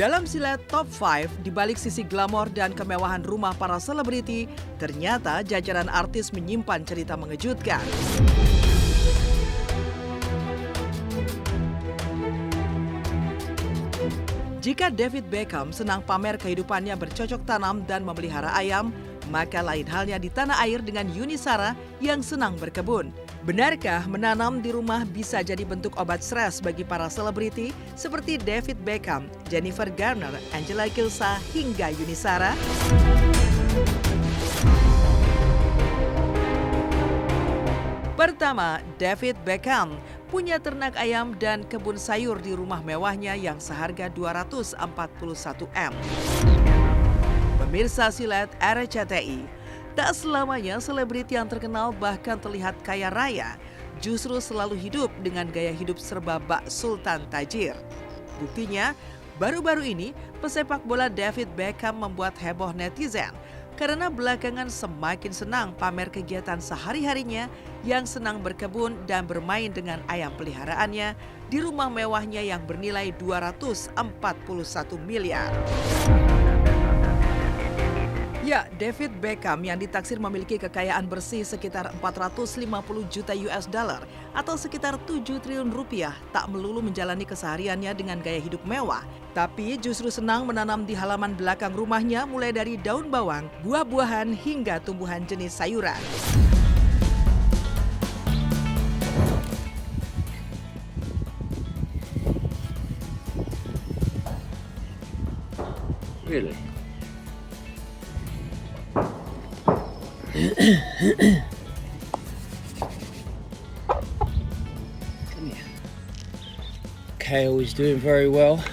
Dalam Silet Top 5, di balik sisi glamor dan kemewahan rumah para selebriti, ternyata jajaran artis menyimpan cerita mengejutkan. Jika David Beckham senang pamer kehidupannya bercocok tanam dan memelihara ayam, maka lain halnya di tanah air dengan Yuni Shara yang senang berkebun. Benarkah menanam di rumah bisa jadi bentuk obat stres bagi para selebriti seperti David Beckham, Jennifer Garner, Angela Gilsa, hingga Yuni Shara? Pertama, David Beckham punya ternak ayam dan kebun sayur di rumah mewahnya yang seharga 241 M. Pemirsa Silet RCTI, tak selamanya selebriti yang terkenal bahkan terlihat kaya raya justru selalu hidup dengan gaya hidup serba bak sultan tajir. Buktinya, baru-baru ini pesepak bola David Beckham membuat heboh netizen karena belakangan semakin senang pamer kegiatan sehari-harinya yang senang berkebun dan bermain dengan ayam peliharaannya di rumah mewahnya yang bernilai 241 miliar. Ya, David Beckham yang ditaksir memiliki kekayaan bersih sekitar 450 juta US dollar atau sekitar 7 triliun rupiah tak melulu menjalani kesehariannya dengan gaya hidup mewah, tapi justru senang menanam di halaman belakang rumahnya mulai dari daun bawang, buah-buahan hingga tumbuhan jenis sayuran. Really? Come here. Kale is doing very well.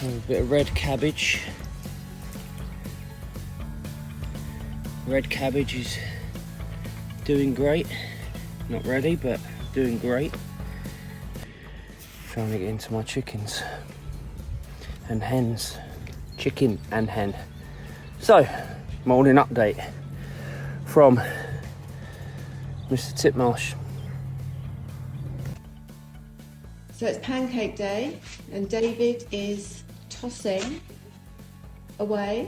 A bit of red cabbage. Red cabbage is doing great. Not ready, but doing great. Trying to get into my chickens and hens. Chicken and hen. So, morning update from Mr. Titmarsh. So it's pancake day and David is tossing away.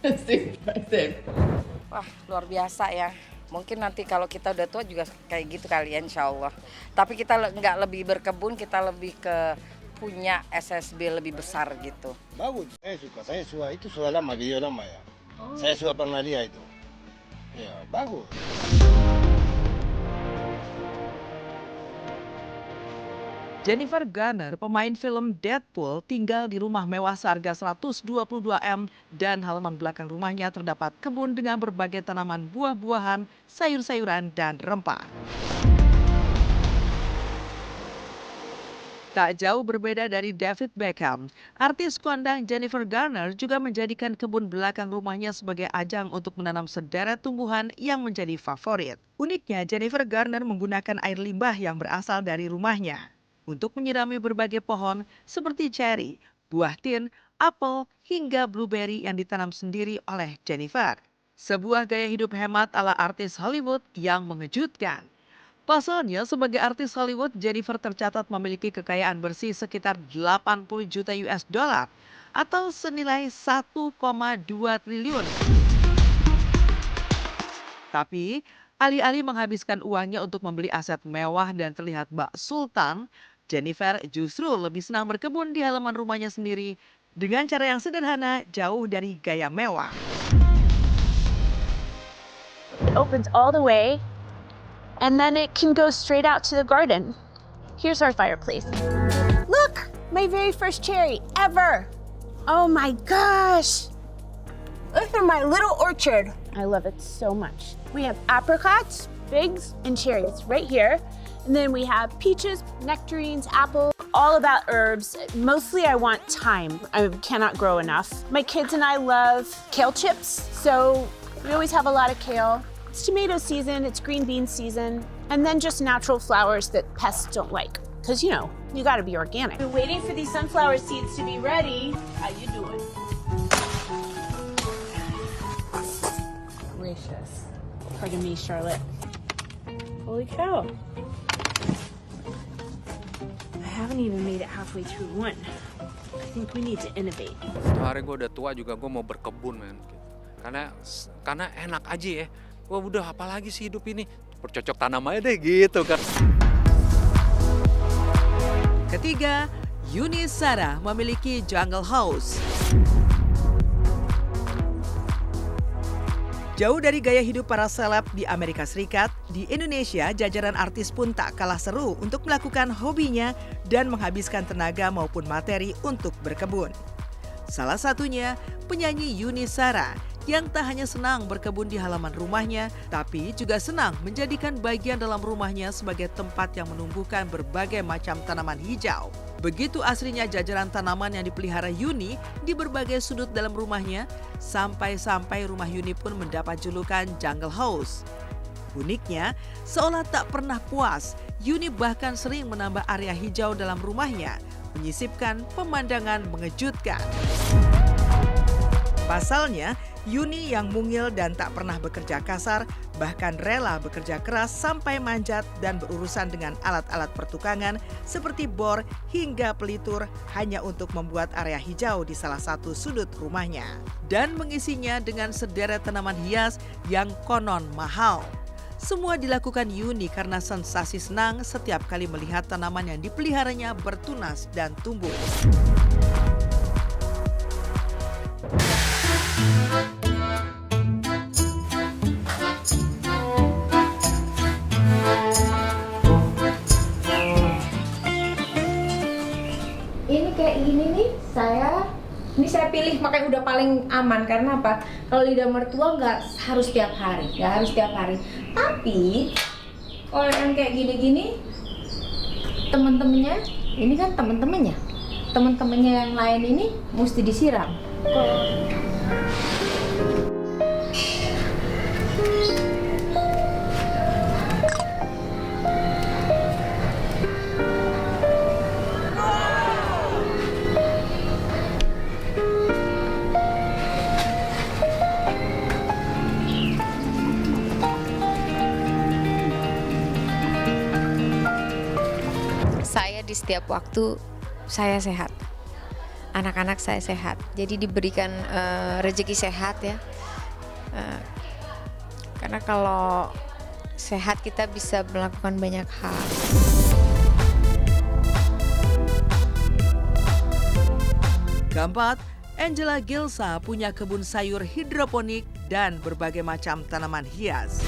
That's impressive. Wah, luar biasa ya. Mungkin nanti kalau kita udah tua juga kayak gitu kali ya, insya Allah. Tapi kita nggak lebih berkebun, kita lebih ke punya SSB lebih besar gitu. Bagus, saya suka itu sudah lama, video lama ya. Saya sudah pernah lihat itu. Ya, bagus. Jennifer Garner, pemain film Deadpool, tinggal di rumah mewah seharga 122 M dan halaman belakang rumahnya terdapat kebun dengan berbagai tanaman buah-buahan, sayur-sayuran, dan rempah. Tak jauh berbeda dari David Beckham, artis kondang Jennifer Garner juga menjadikan kebun belakang rumahnya sebagai ajang untuk menanam sederet tumbuhan yang menjadi favorit. Uniknya, Jennifer Garner menggunakan air limbah yang berasal dari rumahnya untuk menyirami berbagai pohon seperti cherry, buah tin, apel, hingga blueberry yang ditanam sendiri oleh Jennifer. Sebuah gaya hidup hemat ala artis Hollywood yang mengejutkan. Pasalnya, sebagai artis Hollywood, Jennifer tercatat memiliki kekayaan bersih sekitar 80 juta US dollar atau senilai 1,2 triliun. Tapi, alih-alih menghabiskan uangnya untuk membeli aset mewah dan terlihat bak sultan, Jennifer justru lebih senang berkebun di halaman rumahnya sendiri dengan cara yang sederhana, jauh dari gaya mewah. It opens all the way. And then it can go straight out to the garden. Here's our fireplace. Look, my very first cherry ever. Oh my gosh. Look at my little orchard. I love it so much. We have apricots, figs, and cherries right here. And then we have peaches, nectarines, apples, all about herbs. Mostly I want thyme. I cannot grow enough. My kids and I love kale chips, so we always have a lot of kale. It's tomato season, it's green bean season, and then just natural flowers that pests don't like. Because, you know, you gotta be organic. We're waiting for these sunflower seeds to be ready. How you doing? Gracious. Pardon me, Charlotte. Holy cow. haven't even made it halfway through one. I think we need to innovate. Suatu hari gue udah tua juga gue mau berkebun men. Karena enak aja ya. Wah udah apalagi sih hidup ini. Bercocok tanam aja deh gitu kan. Ketiga, Yuni Shara memiliki jungle house. Jauh dari gaya hidup para seleb di Amerika Serikat, di Indonesia jajaran artis pun tak kalah seru untuk melakukan hobinya dan menghabiskan tenaga maupun materi untuk berkebun. Salah satunya penyanyi Yuni Shara yang tak hanya senang berkebun di halaman rumahnya, tapi juga senang menjadikan bagian dalam rumahnya sebagai tempat yang menumbuhkan berbagai macam tanaman hijau. Begitu asrinya jajaran tanaman yang dipelihara Yuni di berbagai sudut dalam rumahnya, sampai-sampai rumah Yuni pun mendapat julukan Jungle House. Uniknya, seolah tak pernah puas, Yuni bahkan sering menambah area hijau dalam rumahnya, menyisipkan pemandangan mengejutkan. Pasalnya, Yuni yang mungil dan tak pernah bekerja kasar, bahkan rela bekerja keras sampai manjat dan berurusan dengan alat-alat pertukangan seperti bor hingga pelitur hanya untuk membuat area hijau di salah satu sudut rumahnya. Dan mengisinya dengan sederet tanaman hias yang konon mahal. Semua dilakukan Yuni karena sensasi senang setiap kali melihat tanaman yang dipeliharanya bertunas dan tumbuh. Ini kayak gini nih, saya pilih makanya udah paling aman karena apa? Kalau lidah mertua nggak harus tiap hari, Tapi kalau yang kayak gini-gini, temen-temennya, ini kan temen-temennya yang lain ini mesti disiram. Di setiap waktu saya sehat, anak-anak saya sehat, jadi diberikan rezeki sehat ya, karena kalau sehat kita bisa melakukan banyak hal. Keempat, Angela Gilsa punya kebun sayur hidroponik dan berbagai macam tanaman hias.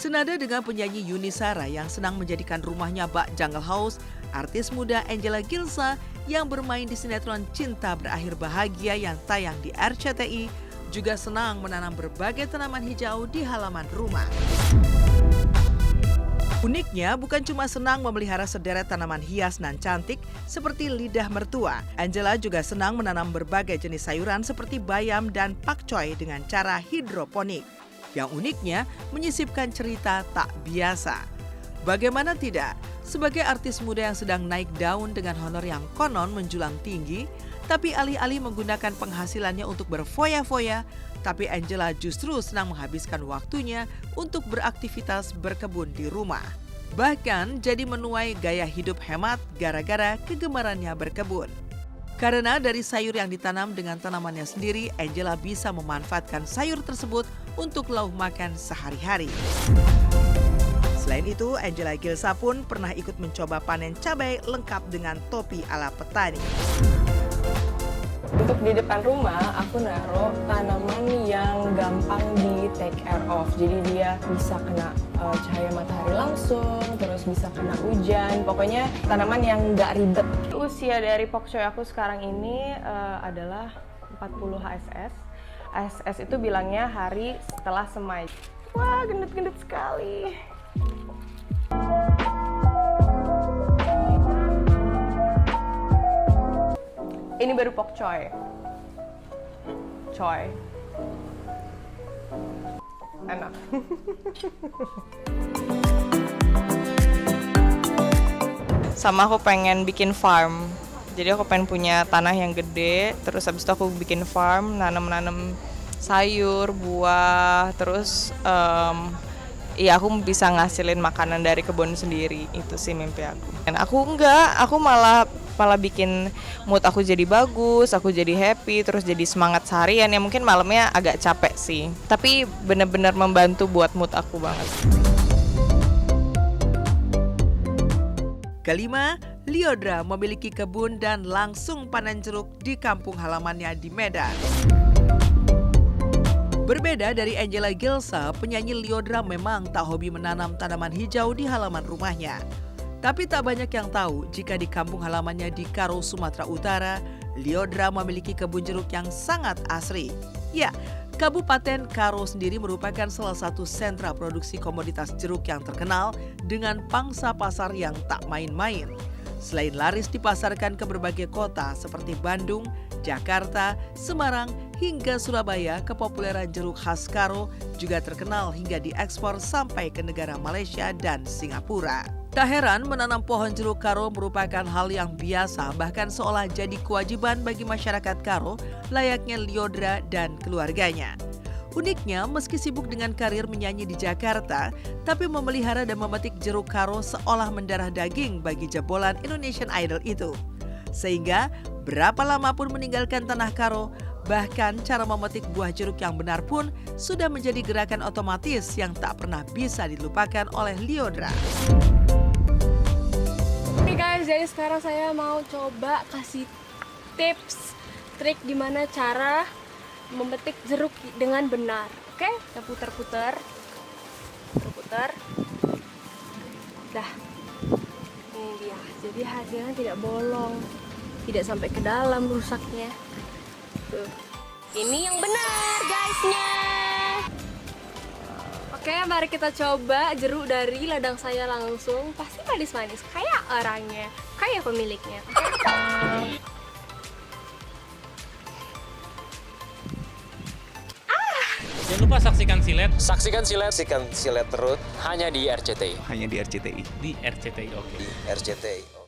Senada dengan penyanyi Yuni Shara yang senang menjadikan rumahnya bak jungle house, artis muda Angela Gilsa yang bermain di sinetron Cinta Berakhir Bahagia yang tayang di RCTI juga senang menanam berbagai tanaman hijau di halaman rumah. Uniknya, bukan cuma senang memelihara sederet tanaman hias nan cantik seperti lidah mertua, Angela juga senang menanam berbagai jenis sayuran seperti bayam dan pakcoy dengan cara hidroponik. Yang uniknya, menyisipkan cerita tak biasa. Bagaimana tidak, sebagai artis muda yang sedang naik daun dengan honor yang konon menjulang tinggi, tapi alih-alih menggunakan penghasilannya untuk berfoya-foya, tapi Angela justru senang menghabiskan waktunya untuk beraktivitas berkebun di rumah. Bahkan jadi menuai gaya hidup hemat gara-gara kegemarannya berkebun. Karena dari sayur yang ditanam dengan tanamannya sendiri, Angela bisa memanfaatkan sayur tersebut untuk lauk makan sehari-hari. Selain itu, Angela Gilsa pun pernah ikut mencoba panen cabai lengkap dengan topi ala petani. Untuk di depan rumah, aku naruh tanaman yang gampang di take care of. Jadi dia bisa kena cahaya matahari langsung, terus bisa kena hujan. Pokoknya tanaman yang nggak ribet. Usia dari pokcoy aku sekarang ini adalah 40 HSS. HSS itu bilangnya hari setelah semai. Wah, gendut-gendut sekali. Ini baru pokcoy. Coy. Enak. Sama aku pengen bikin farm. Jadi aku pengen punya tanah yang gede, terus habis itu aku bikin farm, nanam sayur, buah, terus iya aku bisa ngasilin makanan dari kebun sendiri. Itu sih mimpi aku. Dan aku enggak, aku malah bikin mood aku jadi bagus, aku jadi happy, terus jadi semangat seharian. Ya mungkin malamnya agak capek sih, tapi bener-bener membantu buat mood aku banget. Kelima, Lyodra memiliki kebun dan langsung panen jeruk di kampung halamannya di Medan. Berbeda dari Angela Gilsa, penyanyi Lyodra memang tak hobi menanam tanaman hijau di halaman rumahnya. Tapi tak banyak yang tahu jika di kampung halamannya di Karo, Sumatera Utara, Lyodra memiliki kebun jeruk yang sangat asri. Ya, Kabupaten Karo sendiri merupakan salah satu sentra produksi komoditas jeruk yang terkenal dengan pangsa pasar yang tak main-main. Selain laris dipasarkan ke berbagai kota seperti Bandung, Jakarta, Semarang, hingga Surabaya, kepopuleran jeruk khas Karo juga terkenal hingga diekspor sampai ke negara Malaysia dan Singapura. Tak heran menanam pohon jeruk Karo merupakan hal yang biasa, bahkan seolah jadi kewajiban bagi masyarakat Karo layaknya Lyodra dan keluarganya. Uniknya, meski sibuk dengan karir menyanyi di Jakarta, tapi memelihara dan memetik jeruk Karo seolah mendarah daging bagi jebolan Indonesian Idol itu. Sehingga berapa lama pun meninggalkan tanah Karo, bahkan cara memetik buah jeruk yang benar pun sudah menjadi gerakan otomatis yang tak pernah bisa dilupakan oleh Lyodra. Oke guys, jadi sekarang saya mau coba kasih tips, trik gimana cara memetik jeruk dengan benar. Oke, kita putar-putar. Putar-putar. Dah. Ini dia. Jadi hadiahnya tidak bolong. Tidak sampai ke dalam rusaknya. Tuh. Ini yang benar, guysnya. Oke, mari kita coba jeruk dari ladang saya langsung. Pasti manis-manis, kayak orangnya, kayak pemiliknya. Oke. Jangan lupa saksikan Silet. Saksikan Silet terus hanya di RCTI. Hanya di RCTI. Di RCTI, oke. Di RCTI.